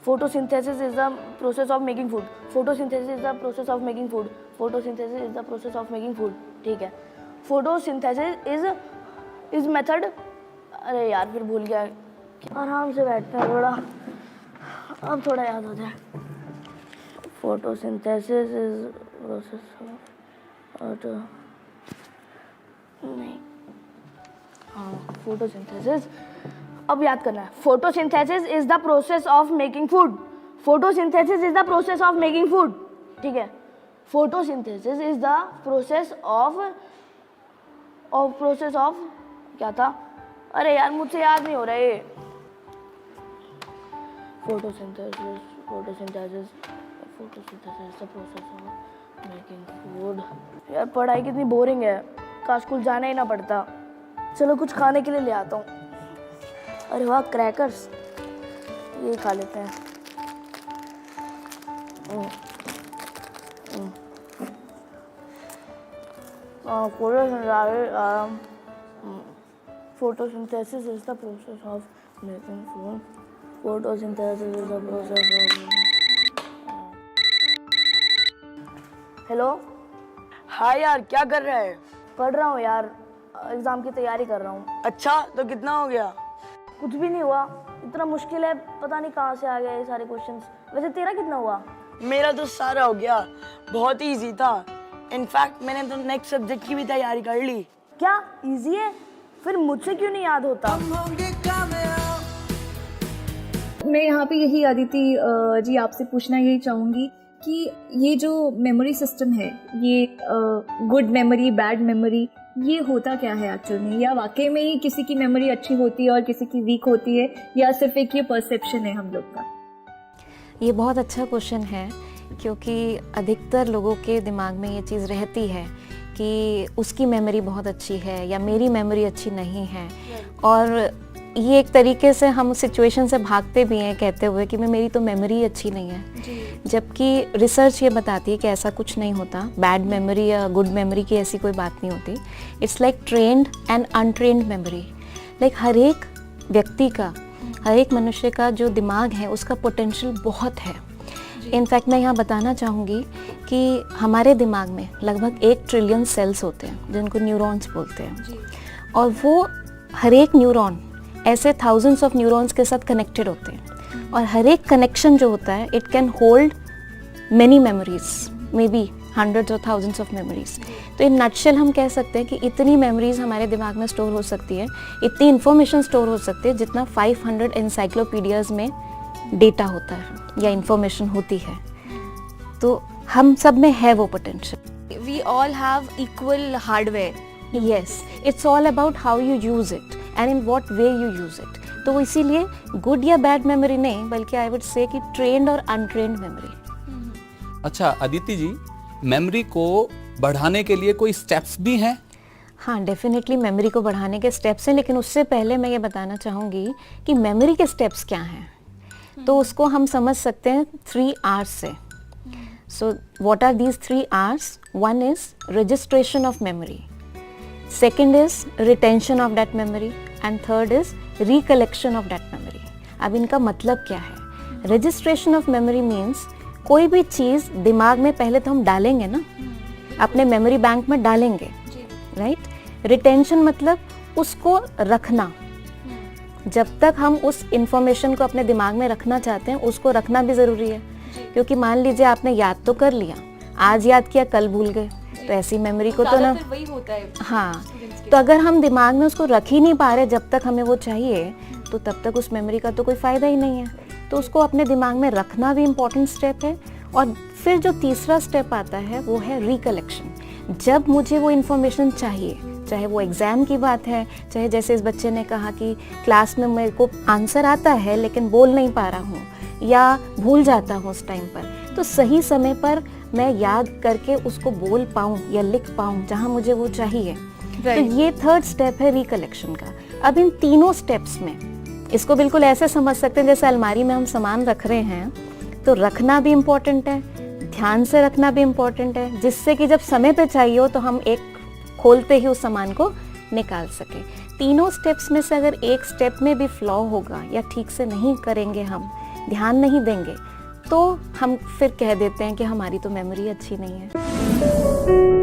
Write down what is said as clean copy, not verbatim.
Photosynthesis is the process of making food. Photosynthesis is the process of making food. Photosynthesis is the process of making food. ठीक है. Photosynthesis is method. अरे यार फिर भूल गया. आराम से बैठते हैं थोड़ा. अब थोड़ा याद हो जाए. Photosynthesis is process of नहीं. Photosynthesis. अब याद करना है. Photosynthesis is the process of making food. Photosynthesis is the process of making food. ठीक है. Photosynthesis is the process of क्या था? अरे यार मुझसे याद नहीं हो रहा है. Photosynthesis is the process of making food. यार पढ़ाई कितनी बोरिंग है. काश स्कूल जाना ही ना पड़ता. चलो कुछ खाने के लिए ले आता हूँ. अरे वाह क्रैकर्स, ये खा लेते हैं. Photosynthesis is the process of making food. Photosynthesis is the process of. Hello. हाँ यार, क्या कर रहा है? पढ़ रहा हूँ यार, एग्जाम की तैयारी कर रहा हूँ. अच्छा, तो कितना हो गया? कुछ भी नहीं हुआ. इतना मुश्किल है, पता नहीं कहाँ से आ गए ये सारे क्वेश्चंस. वैसे तेरा कितना हुआ? मेरा तो सारा हो गया. बहुत ही इजी था. इनफैक्ट मैंने तो नेक्स्ट सब्जेक्ट की भी तैयारी कर ली. क्या इजी है? फिर मुझसे क्यों नहीं याद होता? मैं यहाँ पे यही अदिति जी आपसे पूछना यही चाहूँगी कि ये जो मेमोरी सिस्टम है, ये गुड मेमोरी, बैड मेमोरी, ये होता क्या है एक्चुअल में? या वाकई में ही किसी की मेमोरी अच्छी होती है और किसी की वीक होती है, या सिर्फ एक ये परसेप्शन है हम लोग का? ये बहुत अच्छा क्वेश्चन है, क्योंकि अधिकतर लोगों के दिमाग में ये चीज़ रहती है कि उसकी मेमोरी बहुत अच्छी है या मेरी मेमोरी अच्छी नहीं है. और ये एक तरीके से हम सिचुएशन से भागते भी हैं कहते हुए कि मेरी तो मेमोरी अच्छी नहीं है. जबकि रिसर्च ये बताती है कि ऐसा कुछ नहीं होता. बैड मेमोरी या गुड मेमोरी की ऐसी कोई बात नहीं होती. It's like trained and untrained memory. Like हर एक व्यक्ति का, हर एक मनुष्य का जो दिमाग है उसका पोटेंशियल बहुत है. इनफैक्ट मैं यहाँ बताना चाहूँगी कि हमारे दिमाग में लगभग 1 ट्रिलियन सेल्स होते हैं जिनको न्यूरॉन्स बोलते हैं. और वो हर एक न्यूरॉन ऐसे थाउजेंड्स ऑफ न्यूरॉन्स के साथ कनेक्टेड होते हैं. और हर एक कनेक्शन जो होता है it can hold many memories, may be hundreds और थाउजेंड्स ऑफ मेमोरीज. तो इन नटशेल हम कह सकते हैं कि इतनी मेमोरीज हमारे दिमाग में स्टोर हो सकती है, इतनी इन्फॉर्मेशन स्टोर हो सकती है जितना 500 एनसाइक्लोपीडियाज में डेटा होता है या इन्फॉर्मेशन होती है. तो हम सब में है वो potential. We all have equal hardware. Yes, it's all about how you use it and in what way you use it. तो इसीलिए गुड या बैड मेमोरी नहीं, बल्कि आई वुड से कि ट्रेंड और अनट्रेंड मेमोरी. अच्छा अदिति जी, मेमोरी को बढ़ाने के लिए कोई स्टेप्स भी हैं? हाँ, डेफिनेटली मेमोरी को बढ़ाने के स्टेप्स हैं, लेकिन उससे पहले मैं ये बताना चाहूँगी कि मेमोरी के स्टेप्स क्या हैं. तो उसको हम समझ सकते हैं 3 R's से. So what are these 3 R's? One is registration of memory, second is retention of that memory, and third is recollection of that memory. अब इनका मतलब क्या है? रजिस्ट्रेशन ऑफ मेमोरी मीन्स कोई भी चीज़ दिमाग में पहले तो हम डालेंगे ना, अपने मेमोरी बैंक में डालेंगे, राइट. रिटेंशन मतलब उसको रखना. जब तक हम उस इंफॉर्मेशन को अपने दिमाग में रखना चाहते हैं उसको रखना भी ज़रूरी है. क्योंकि मान लीजिए आपने याद तो कर लिया, आज याद किया कल भूल गए, तो ऐसी मेमोरी को तो ना, वही होता है. हाँ. तो अगर हम दिमाग में उसको रख ही नहीं पा रहे जब तक हमें वो चाहिए, तो तब तक उस मेमोरी का तो कोई फ़ायदा ही नहीं है. तो उसको अपने दिमाग में रखना भी इम्पॉर्टेंट स्टेप है. और फिर जो तीसरा स्टेप आता है वो है रिकलेक्शन. जब मुझे वो इन्फॉर्मेशन चाहिए, चाहे वो एग्ज़ाम की बात है, चाहे जैसे इस बच्चे ने कहा कि क्लास में मेरे को आंसर आता है लेकिन बोल नहीं पा रहा हूँ या भूल जाता हूँ उस टाइम पर, तो सही समय पर मैं याद करके उसको बोल पाऊँ या लिख पाऊँ जहाँ मुझे वो चाहिए. तो ये थर्ड स्टेप है रिकलेक्शन का. अब इन तीनों स्टेप्स में इसको बिल्कुल ऐसे समझ सकते हैं जैसे अलमारी में हम सामान रख रहे हैं, तो रखना भी इम्पोर्टेंट है, ध्यान से रखना भी इम्पोर्टेंट है, जिससे कि जब समय पे चाहिए हो तो हम एक खोलते ही उस सामान को निकाल सकें. तीनों स्टेप्स में से अगर एक स्टेप में भी फ्लॉ होगा या ठीक से नहीं करेंगे हम ध्यान नहीं देंगे तो हम फिर कह देते हैं कि हमारी तो मेमोरी अच्छी नहीं है।